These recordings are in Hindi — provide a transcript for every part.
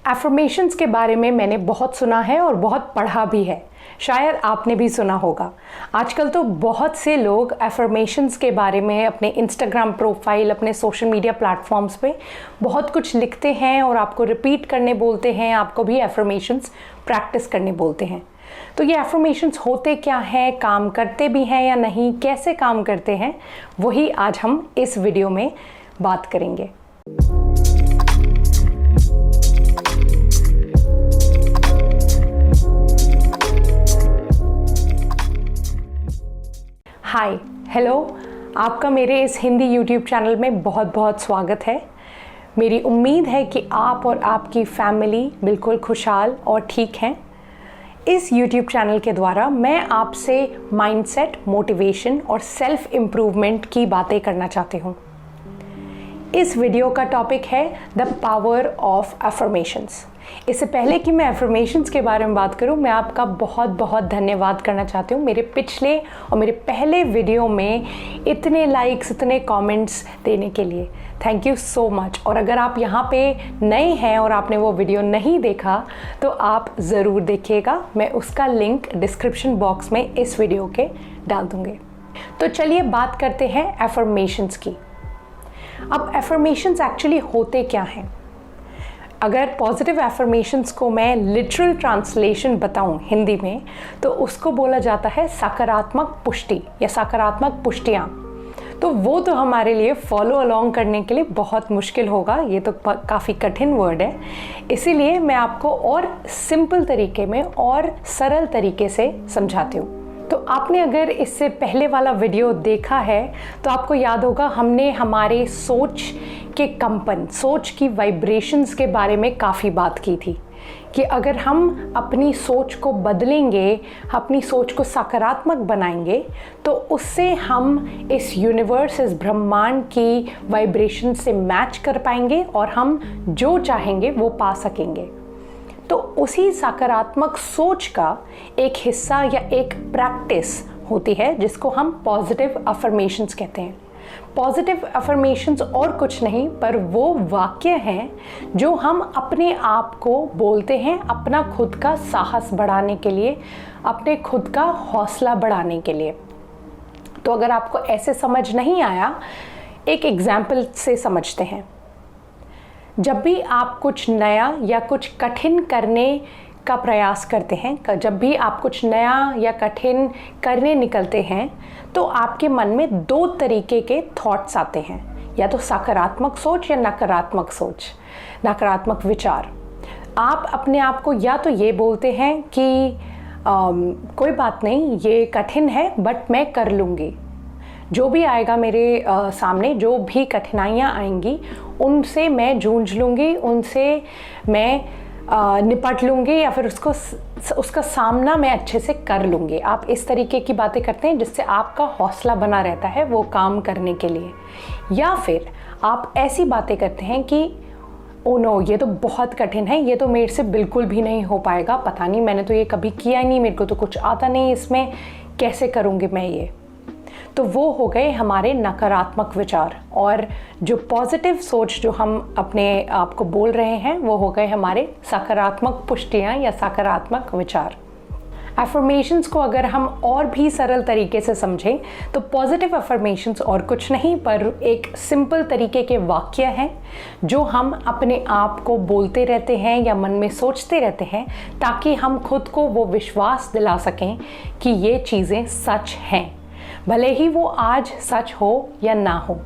एफर्मेशंस के बारे में मैंने बहुत सुना है और बहुत पढ़ा भी है। शायद आपने भी सुना होगा। आजकल तो बहुत से लोग एफर्मेशंस के बारे में अपने इंस्टाग्राम प्रोफाइल, अपने सोशल मीडिया प्लेटफॉर्म्स पे बहुत कुछ लिखते हैं और आपको रिपीट करने बोलते हैं, आपको भी एफर्मेशंस प्रैक्टिस करने बोलते हैं। तो ये एफर्मेशंस होते क्या हैं, काम करते भी हैं या नहीं, कैसे काम करते हैं, वही आज हम इस वीडियो में बात करेंगे। हाय, हेलो, आपका मेरे इस हिंदी यूट्यूब चैनल में बहुत बहुत स्वागत है। मेरी उम्मीद है कि आप और आपकी फैमिली बिल्कुल खुशहाल और ठीक हैं। इस यूट्यूब चैनल के द्वारा मैं आपसे माइंडसेट, मोटिवेशन और सेल्फ इम्प्रूवमेंट की बातें करना चाहती हूँ। इस वीडियो का टॉपिक है द पावर ऑफ एफर्मेशंस। इससे पहले कि मैं एफर्मेशंस के बारे में बात करूं, मैं आपका बहुत बहुत धन्यवाद करना चाहती हूं मेरे पिछले और मेरे पहले वीडियो में इतने लाइक्स, इतने कमेंट्स देने के लिए। Thank you so much. और अगर आप यहाँ पे नए हैं और आपने वो वीडियो नहीं देखा तो आप ज़रूर देखिएगा। मैं उसका लिंक डिस्क्रिप्शन बॉक्स में इस वीडियो के डाल दूँगी। तो चलिए बात करते हैं एफर्मेशंस की। अब एफर्मेशंस एक्चुअली होते क्या हैं? अगर पॉजिटिव एफर्मेशंस को मैं लिटरल ट्रांसलेशन बताऊं हिंदी में, तो उसको बोला जाता है सकारात्मक पुष्टि या सकारात्मक पुष्टियाँ। तो वो तो हमारे लिए फॉलो अलोंग करने के लिए बहुत मुश्किल होगा, ये तो काफ़ी कठिन वर्ड है। इसीलिए मैं आपको और सिंपल तरीके में और सरल तरीके से समझाती हूँ। तो आपने अगर इससे पहले वाला वीडियो देखा है तो आपको याद होगा, हमने हमारे सोच के कंपन, सोच की वाइब्रेशंस के बारे में काफ़ी बात की थी कि अगर हम अपनी सोच को बदलेंगे, अपनी सोच को सकारात्मक बनाएंगे, तो उससे हम इस यूनिवर्स, इस ब्रह्मांड की वाइब्रेशन से मैच कर पाएंगे और हम जो चाहेंगे वो पा सकेंगे। तो उसी सकारात्मक सोच का एक हिस्सा या एक प्रैक्टिस होती है जिसको हम पॉजिटिव अफर्मेशंस कहते हैं। पॉजिटिव अफर्मेशंस और कुछ नहीं पर वो वाक्य हैं जो हम अपने आप को बोलते हैं अपना खुद का साहस बढ़ाने के लिए, अपने खुद का हौसला बढ़ाने के लिए। तो अगर आपको ऐसे समझ नहीं आया, एक एग्जाम्पल से समझते हैं। जब भी आप कुछ नया या कुछ कठिन करने का प्रयास करते हैं, जब भी आप कुछ नया या कठिन करने निकलते हैं, तो आपके मन में दो तरीके के थॉट्स आते हैं, या तो सकारात्मक सोच या नकारात्मक सोच, नकारात्मक विचार। आप अपने आप को या तो ये बोलते हैं कि कोई बात नहीं, ये कठिन है बट मैं कर लूँगी, जो भी आएगा मेरे सामने, जो भी कठिनाइयाँ आएंगी उनसे मैं जूझ लूँगी, उनसे मैं निपट लूँगी, या फिर उसका सामना मैं अच्छे से कर लूँगी। आप इस तरीके की बातें करते हैं जिससे आपका हौसला बना रहता है वो काम करने के लिए। या फिर आप ऐसी बातें करते हैं कि ओ नो, ये तो बहुत कठिन है, ये तो मेरे से बिल्कुल भी नहीं हो पाएगा, पता नहीं, मैंने तो ये कभी किया ही नहीं, मेरे को तो कुछ आता नहीं इसमें, कैसे करूँगी मैं ये। तो वो हो गए हमारे नकारात्मक विचार। और जो पॉजिटिव सोच जो हम अपने आप को बोल रहे हैं वो हो गए हमारे सकारात्मक पुष्टियाँ या सकारात्मक विचार। एफर्मेशंस को अगर हम और भी सरल तरीके से समझें तो पॉजिटिव एफर्मेशंस और कुछ नहीं पर एक सिंपल तरीके के वाक्य हैं जो हम अपने आप को बोलते रहते हैं या मन में सोचते रहते हैं, ताकि हम खुद को वो विश्वास दिला सकें कि ये चीज़ें सच हैं, भले ही वो आज सच हो या ना हो।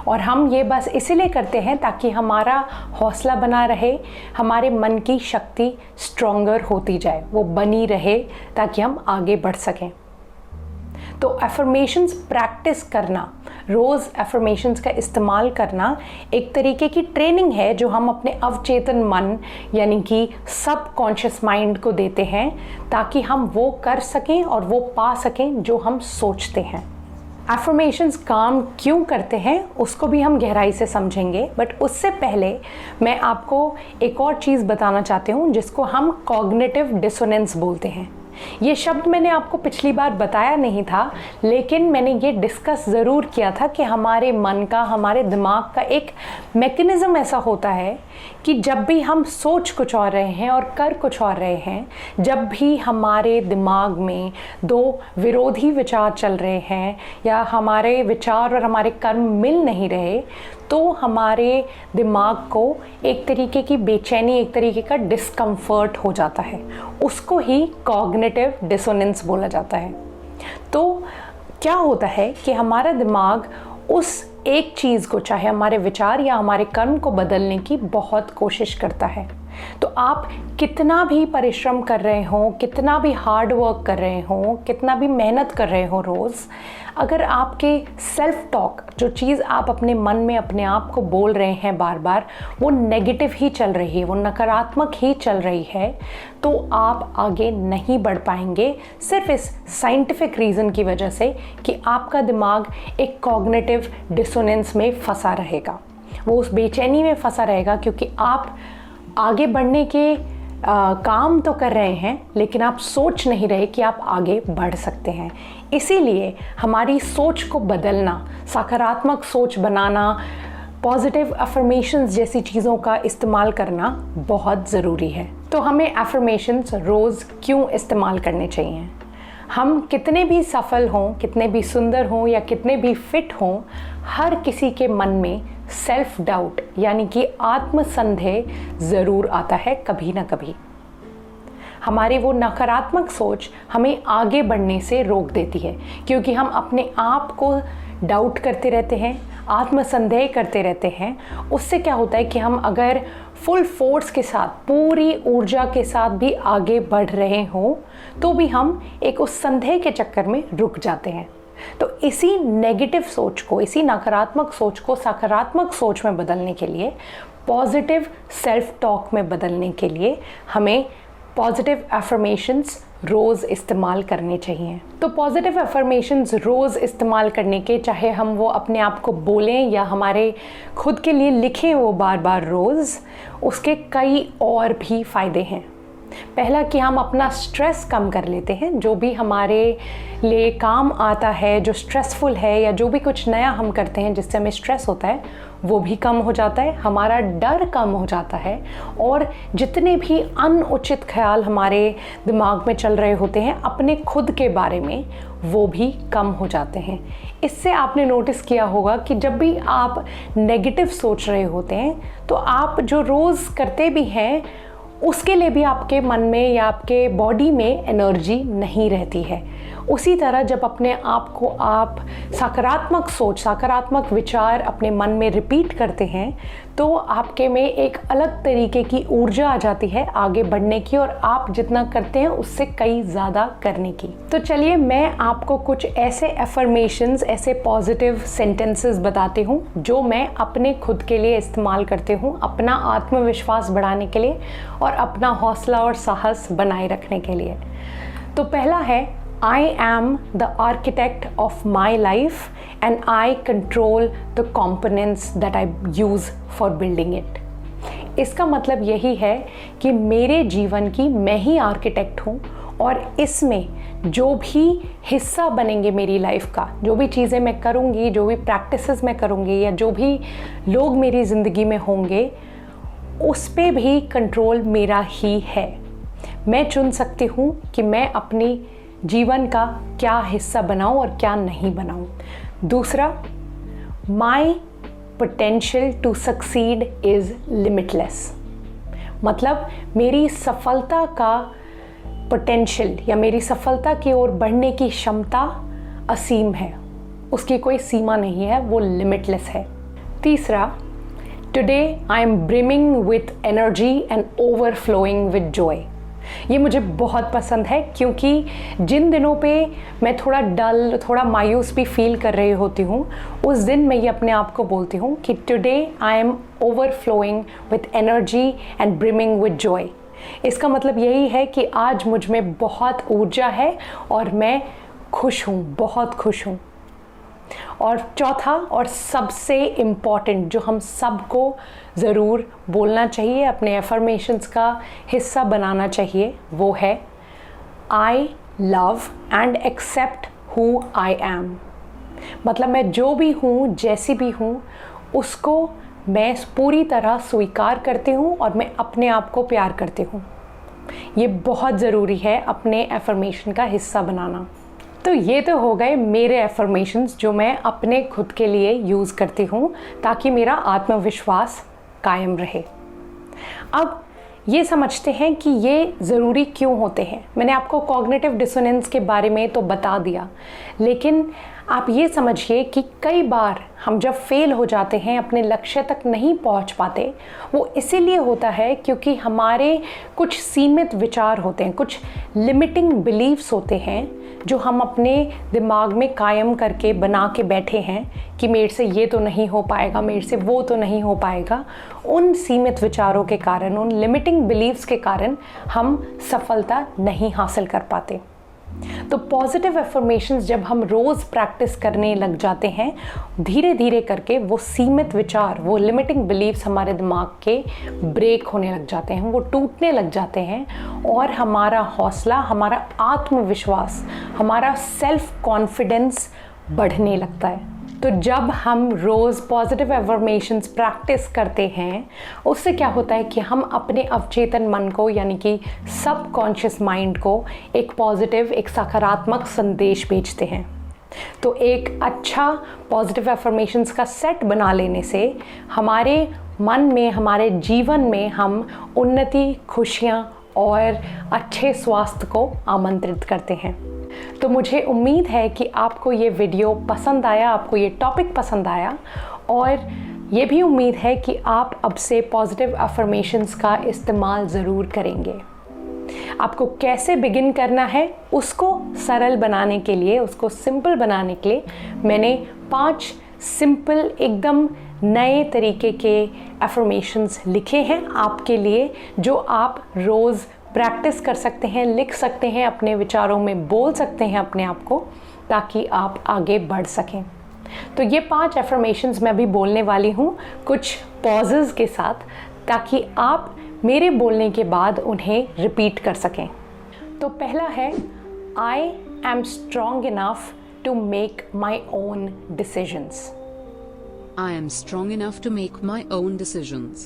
और हम ये बस इसीलिए करते हैं ताकि हमारा हौसला बना रहे, हमारे मन की शक्ति स्ट्रॉन्गर होती जाए, वो बनी रहे, ताकि हम आगे बढ़ सकें। तो एफर्मेशंस प्रैक्टिस करना, रोज़ एफर्मेशंस का इस्तेमाल करना एक तरीके की ट्रेनिंग है जो हम अपने अवचेतन मन यानी कि सबकॉन्शियस माइंड को देते हैं, ताकि हम वो कर सकें और वो पा सकें जो हम सोचते हैं। एफर्मेशंस काम क्यों करते हैं उसको भी हम गहराई से समझेंगे, बट उससे पहले मैं आपको एक और चीज़ बताना चाहती हूँ जिसको हम कॉग्निटिव डिसोनेंस बोलते हैं। ये शब्द मैंने आपको पिछली बार बताया नहीं था, लेकिन मैंने ये डिस्कस ज़रूर किया था कि हमारे मन का, हमारे दिमाग का एक मैकेनिज़्म ऐसा होता है कि जब भी हम सोच कुछ और रहे हैं और कर कुछ और रहे हैं, जब भी हमारे दिमाग में दो विरोधी विचार चल रहे हैं या हमारे विचार और हमारे कर्म मिल नहीं रहे, तो हमारे दिमाग को एक तरीके की बेचैनी, एक तरीके का डिस्कम्फर्ट हो जाता है। उसको ही कॉग्निटिव डिसोनेंस बोला जाता है। तो क्या होता है कि हमारा दिमाग उस एक चीज़ को, चाहे हमारे विचार या हमारे कर्म को बदलने की बहुत कोशिश करता है। तो आप कितना भी परिश्रम कर रहे हो, कितना भी हार्ड वर्क कर रहे हो, कितना भी मेहनत कर रहे हो रोज़, अगर आपके सेल्फ टॉक, जो चीज़ आप अपने मन में अपने आप को बोल रहे हैं बार बार, वो नेगेटिव ही चल रही है, वो नकारात्मक ही चल रही है, तो आप आगे नहीं बढ़ पाएंगे, सिर्फ इस साइंटिफिक रीज़न की वजह से कि आपका दिमाग एक कॉग्निटिव डिसोनेंस में फंसा रहेगा। वो उस बेचैनी में फंसा रहेगा क्योंकि आप आगे बढ़ने के काम तो कर रहे हैं, लेकिन आप सोच नहीं रहे कि आप आगे बढ़ सकते हैं। इसीलिए हमारी सोच को बदलना, सकारात्मक सोच बनाना, पॉजिटिव अफर्मेशंस जैसी चीज़ों का इस्तेमाल करना बहुत ज़रूरी है। तो हमें अफर्मेशंस रोज़ क्यों इस्तेमाल करने चाहिए? हम कितने भी सफल हों, कितने भी सुंदर हों या कितने भी फिट हों, हर किसी के मन में सेल्फ डाउट यानी कि आत्मसंदेह ज़रूर आता है कभी ना कभी। हमारी वो नकारात्मक सोच हमें आगे बढ़ने से रोक देती है, क्योंकि हम अपने आप को डाउट करते रहते हैं, आत्मसंदेह करते रहते हैं। उससे क्या होता है कि हम अगर फुल फोर्स के साथ, पूरी ऊर्जा के साथ भी आगे बढ़ रहे हों, तो भी हम एक उस संदेह के चक्कर में रुक जाते हैं। तो इसी नेगेटिव सोच को, इसी नकारात्मक सोच को सकारात्मक सोच में बदलने के लिए, पॉजिटिव सेल्फ टॉक में बदलने के लिए हमें पॉजिटिव अफर्मेशंस रोज़ इस्तेमाल करने चाहिए। तो पॉजिटिव अफर्मेशंस रोज़ इस्तेमाल करने के, चाहे हम वो अपने आप को बोलें या हमारे खुद के लिए लिखें वो बार बार रोज़, उसके कई और भी फ़ायदे हैं। पहला कि हम अपना स्ट्रेस कम कर लेते हैं। जो भी हमारे लिए काम आता है, जो स्ट्रेसफुल है, या जो भी कुछ नया हम करते हैं जिससे हमें स्ट्रेस होता है, वो भी कम हो जाता है, हमारा डर कम हो जाता है, और जितने भी अनुचित ख्याल हमारे दिमाग में चल रहे होते हैं अपने खुद के बारे में, वो भी कम हो जाते हैं। इससे आपने नोटिस किया होगा कि जब भी आप नेगेटिव सोच रहे होते हैं, तो आप जो रोज़ करते भी हैं उसके लिए भी आपके मन में या आपके बॉडी में एनर्जी नहीं रहती है। उसी तरह जब अपने आप को आप सकारात्मक सोच, सकारात्मक विचार अपने मन में रिपीट करते हैं, तो आपके में एक अलग तरीके की ऊर्जा आ जाती है आगे बढ़ने की, और आप जितना करते हैं उससे कई ज़्यादा करने की। तो चलिए मैं आपको कुछ ऐसे अफर्मेशंस, ऐसे पॉजिटिव सेंटेंसेस बताती हूँ जो मैं अपने खुद के लिए इस्तेमाल करती हूँ, अपना आत्मविश्वास बढ़ाने के लिए और अपना हौसला और साहस बनाए रखने के लिए। तो पहला है, I am the architect of my life and I control the components that I use for building it. इसका मतलब यही है कि मेरे जीवन की मैं ही आर्किटेक्ट हूँ, और इसमें जो भी हिस्सा बनेंगे मेरी लाइफ का, जो भी चीज़ें मैं करूँगी, जो भी प्रैक्टिसेस मैं करूँगी, या जो भी लोग मेरी ज़िंदगी में होंगे, उस पे भी कंट्रोल मेरा ही है। मैं चुन सकती हूँ कि मैं अपनी जीवन का क्या हिस्सा बनाऊं और क्या नहीं बनाऊं। दूसरा, my potential to succeed is limitless. मतलब मेरी सफलता का पोटेंशियल या मेरी सफलता की ओर बढ़ने की क्षमता असीम है, उसकी कोई सीमा नहीं है, वो लिमिटलेस है। तीसरा, today I am brimming with energy and overflowing with Joy. ये मुझे बहुत पसंद है, क्योंकि जिन दिनों पे मैं थोड़ा डल, थोड़ा मायूस भी फील कर रही होती हूँ, उस दिन मैं ये अपने आप को बोलती हूँ कि today I am overflowing with energy and brimming with Joy. इसका मतलब यही है कि आज मुझ में बहुत ऊर्जा है और मैं खुश हूँ, बहुत खुश हूँ। और चौथा और सबसे इम्पॉर्टेंट, जो हम सबको ज़रूर बोलना चाहिए, अपने एफर्मेशंस का हिस्सा बनाना चाहिए, वो है, I love and accept who I am. मतलब मैं जो भी हूँ, जैसी भी हूँ, उसको मैं पूरी तरह स्वीकार करती हूँ और मैं अपने आप को प्यार करती हूँ। ये बहुत ज़रूरी है अपने एफर्मेशन का हिस्सा बनाना। तो ये तो हो गए मेरे एफर्मेशंस जो मैं अपने खुद के लिए यूज़ करती हूँ ताकि मेरा आत्मविश्वास कायम रहे। अब ये समझते हैं कि ये ज़रूरी क्यों होते हैं। मैंने आपको कॉग्निटिव डिसोनेंस के बारे में तो बता दिया, लेकिन आप ये समझिए कि कई बार हम जब फेल हो जाते हैं, अपने लक्ष्य तक नहीं पहुंच पाते, वो इसीलिए होता है क्योंकि हमारे कुछ सीमित विचार होते हैं, कुछ लिमिटिंग बिलीव्स होते हैं जो हम अपने दिमाग में कायम करके बना के बैठे हैं कि मेरे से ये तो नहीं हो पाएगा, मेरे से वो तो नहीं हो पाएगा। उन सीमित विचारों के कारण, उन लिमिटिंग बिलीव्स के कारण हम सफलता नहीं हासिल कर पाते। तो पॉजिटिव एफर्मेशंस जब हम रोज़ प्रैक्टिस करने लग जाते हैं, धीरे धीरे करके वो सीमित विचार, वो लिमिटिंग बिलीव्स हमारे दिमाग के ब्रेक होने लग जाते हैं, वो टूटने लग जाते हैं और हमारा हौसला, हमारा आत्मविश्वास, हमारा सेल्फ कॉन्फिडेंस बढ़ने लगता है। तो जब हम रोज़ पॉजिटिव एफर्मेशंस प्रैक्टिस करते हैं, उससे क्या होता है कि हम अपने अवचेतन मन को, यानी कि सबकॉन्शियस माइंड को एक पॉजिटिव, एक सकारात्मक संदेश भेजते हैं। तो एक अच्छा पॉजिटिव एफर्मेशंस का सेट बना लेने से हमारे मन में, हमारे जीवन में हम उन्नति, खुशियाँ और अच्छे स्वास्थ्य को आमंत्रित करते हैं। तो मुझे उम्मीद है कि आपको ये वीडियो पसंद आया, आपको ये टॉपिक पसंद आया, और ये भी उम्मीद है कि आप अब से पॉजिटिव अफर्मेशंस का इस्तेमाल ज़रूर करेंगे। आपको कैसे बिगिन करना है, उसको सरल बनाने के लिए, उसको सिंपल बनाने के लिए मैंने 5 सिंपल, एकदम नए तरीके के अफर्मेशंस लिखे हैं आपके लिए, जो आप रोज़ प्रैक्टिस कर सकते हैं, लिख सकते हैं, अपने विचारों में बोल सकते हैं अपने आप को, ताकि आप आगे बढ़ सकें। तो ये 5 एफर्मेशंस मैं अभी बोलने वाली हूँ कुछ पॉजेज़ के साथ, ताकि आप मेरे बोलने के बाद उन्हें रिपीट कर सकें। तो पहला है, I am strong enough to make my own decisions. I am strong enough to make my own decisions.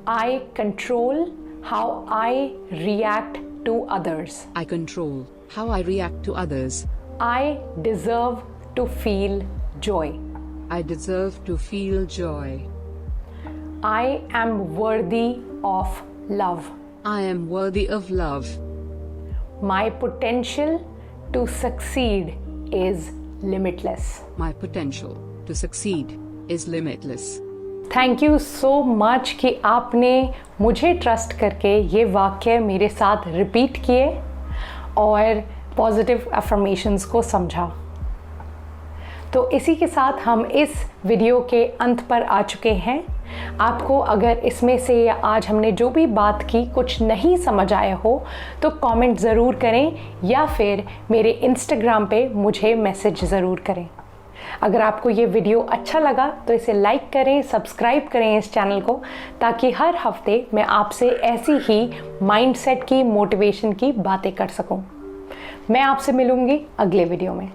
I control how I react to others. I control how I react to others. I deserve to feel joy. I deserve to feel joy. I am worthy of love. I am worthy of love. My potential to succeed is limitless. My potential to succeed is limitless. Thank you so much कि आपने मुझे ट्रस्ट करके ये वाक्य मेरे साथ रिपीट किए और पॉजिटिव अफर्मेशंस को समझा। तो इसी के साथ हम इस वीडियो के अंत पर आ चुके हैं। आपको अगर इसमें से या आज हमने जो भी बात की कुछ नहीं समझ आया हो तो कमेंट ज़रूर करें, या फिर मेरे इंस्टाग्राम पे मुझे मैसेज ज़रूर करें। अगर आपको ये वीडियो अच्छा लगा तो इसे लाइक करें, सब्सक्राइब करें इस चैनल को, ताकि हर हफ्ते मैं आपसे ऐसी ही माइंडसेट की, मोटिवेशन की बातें कर सकूं। मैं आपसे मिलूंगी अगले वीडियो में।